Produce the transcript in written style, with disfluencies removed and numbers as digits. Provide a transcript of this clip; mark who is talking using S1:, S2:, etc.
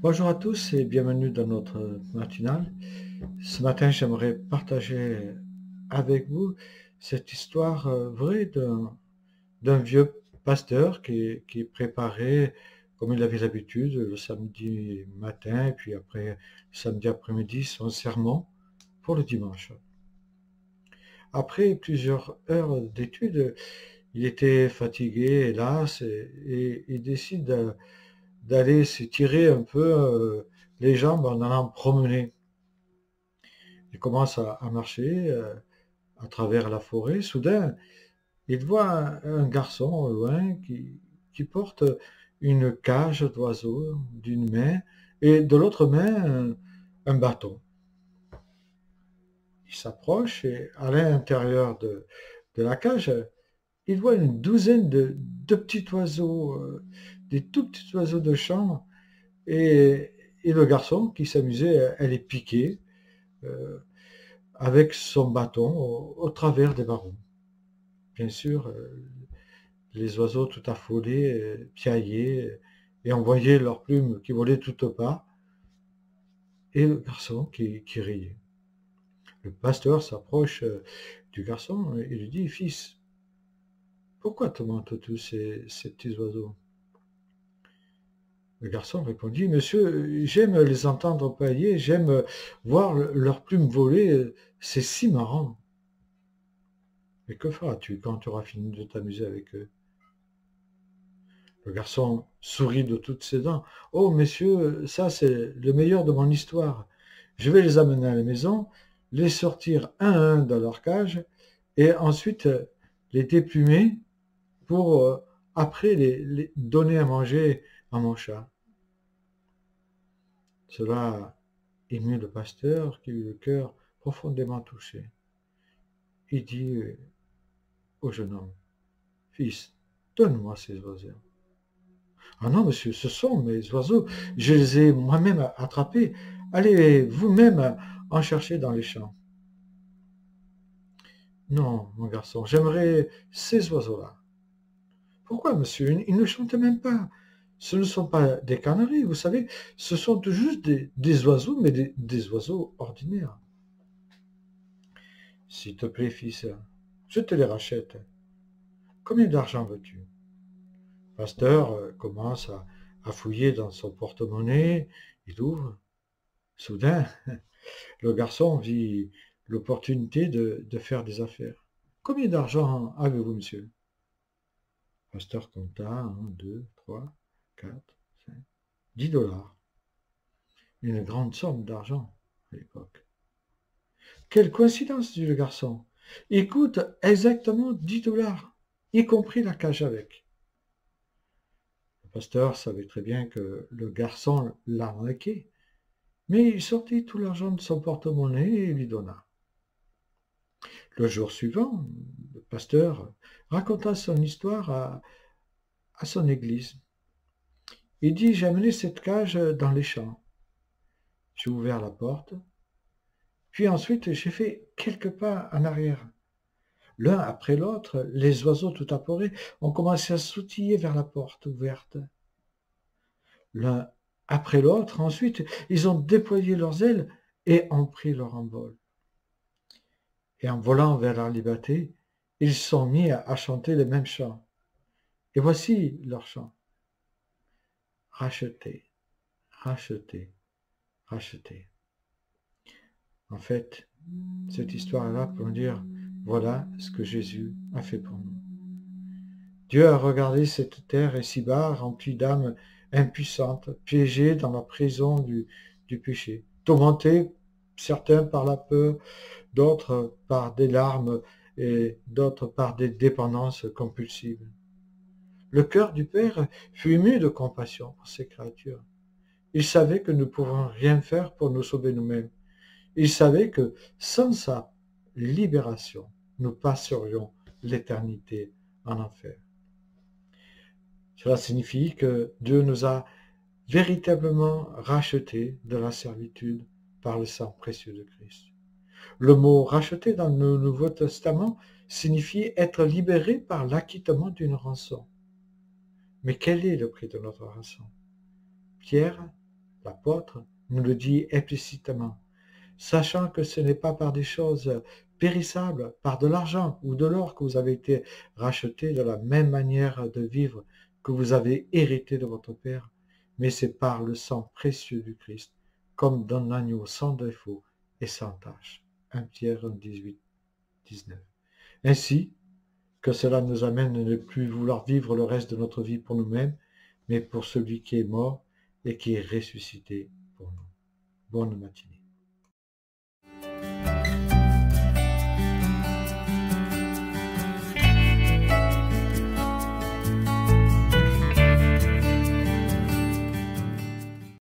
S1: Bonjour à tous et bienvenue dans notre matinale. Ce matin, j'aimerais partager avec vous cette histoire vraie d'un vieux pasteur qui préparait, comme il avait l'habitude, le samedi matin et puis après le samedi après-midi, son sermon pour le dimanche. Après plusieurs heures d'études, il était fatigué, hélas, et il décide d'aller se tirer un peu les jambes en allant promener. Il commence à marcher à travers la forêt. Soudain, il voit un garçon au loin qui porte une cage d'oiseaux d'une main et de l'autre main un bâton. Il s'approche et à l'intérieur de la cage, il voit une douzaine de petits oiseaux, des tout petits oiseaux de champ et, et le garçon qui s'amusait à les piquer euh, avec son bâton au travers des barreaux. Bien sûr, les oiseaux tout affolés piaillaient et envoyaient leurs plumes qui volaient toutes part, et le garçon qui riait. Le pasteur s'approche du garçon et lui dit: «Fils, pourquoi te mentent tous ces petits oiseaux?» Le garçon répondit: «Monsieur, j'aime les entendre pailler, j'aime voir leurs plumes voler, c'est si marrant.» «Mais que feras-tu quand tu auras fini de t'amuser avec eux?» Le garçon sourit de toutes ses dents. «Oh, messieurs, ça c'est le meilleur de mon histoire. Je vais les amener à la maison, les sortir un à un de leur cage, et ensuite les déplumer pour après les donner à manger à mon chat.» Cela émut le pasteur qui eut le cœur profondément touché. Il dit au jeune homme: «Fils, donne-moi ces oiseaux.» «Ah non, monsieur, ce sont mes oiseaux, je les ai moi-même attrapés. Allez vous-même en chercher dans les champs.» «Non, mon garçon, j'aimerais ces oiseaux-là.» «Pourquoi, monsieur? Ils ne chantent même pas. Ce ne sont pas des canaris, vous savez, ce sont tout juste des oiseaux, mais des oiseaux ordinaires.» «S'il te plaît, fils, je te les rachète. Combien d'argent veux-tu?» Le pasteur commence à fouiller dans son porte-monnaie, il ouvre. Soudain, le garçon vit l'opportunité de faire des affaires. «Combien d'argent avez-vous, monsieur?» Le pasteur compta: 1, 2, 3, 4, 5, 10 $. Une grande somme d'argent à l'époque. «Quelle coïncidence!» dit le garçon. «Il coûte exactement 10 $, y compris la cage avec.» Le pasteur savait très bien que le garçon l'arnaquait, mais il sortit tout l'argent de son porte-monnaie et lui donna. Le jour suivant, le pasteur raconta son histoire à son église. Il dit: «J'ai amené cette cage dans les champs. J'ai ouvert la porte, puis ensuite j'ai fait quelques pas en arrière. L'un après l'autre, les oiseaux tout apeurés ont commencé à sautiller vers la porte ouverte. L'un après l'autre, ensuite, ils ont déployé leurs ailes et ont pris leur envol. Et en volant vers la liberté, ils sont mis à chanter les mêmes chants. Et voici leur chant: racheter, racheter, racheter.» En fait, cette histoire est là pour nous dire: voilà ce que Jésus a fait pour nous. Dieu a regardé cette terre ici-bas remplie d'âmes impuissantes, piégées dans la prison du péché, tourmentées, certains par la peur, d'autres par des larmes et d'autres par des dépendances compulsives. Le cœur du Père fut ému de compassion pour ces créatures. Il savait que nous ne pouvons rien faire pour nous sauver nous-mêmes. Il savait que sans sa libération, nous passerions l'éternité en enfer. Cela signifie que Dieu nous a véritablement rachetés de la servitude par le sang précieux de Christ. Le mot racheter dans le Nouveau Testament signifie être libéré par l'acquittement d'une rançon. Mais quel est le prix de notre rançon? Pierre l'apôtre, nous le dit implicitement, sachant que ce n'est pas par des choses périssables, par de l'argent ou de l'or que vous avez été rachetés de la même manière de vivre que vous avez hérité de votre Père, mais c'est par le sang précieux du Christ, comme d'un agneau sans défaut et sans tache. 1 Pierre 18, 19. Ainsi que cela nous amène à ne plus vouloir vivre le reste de notre vie pour nous-mêmes, mais pour celui qui est mort et qui est ressuscité pour nous. Bonne matinée.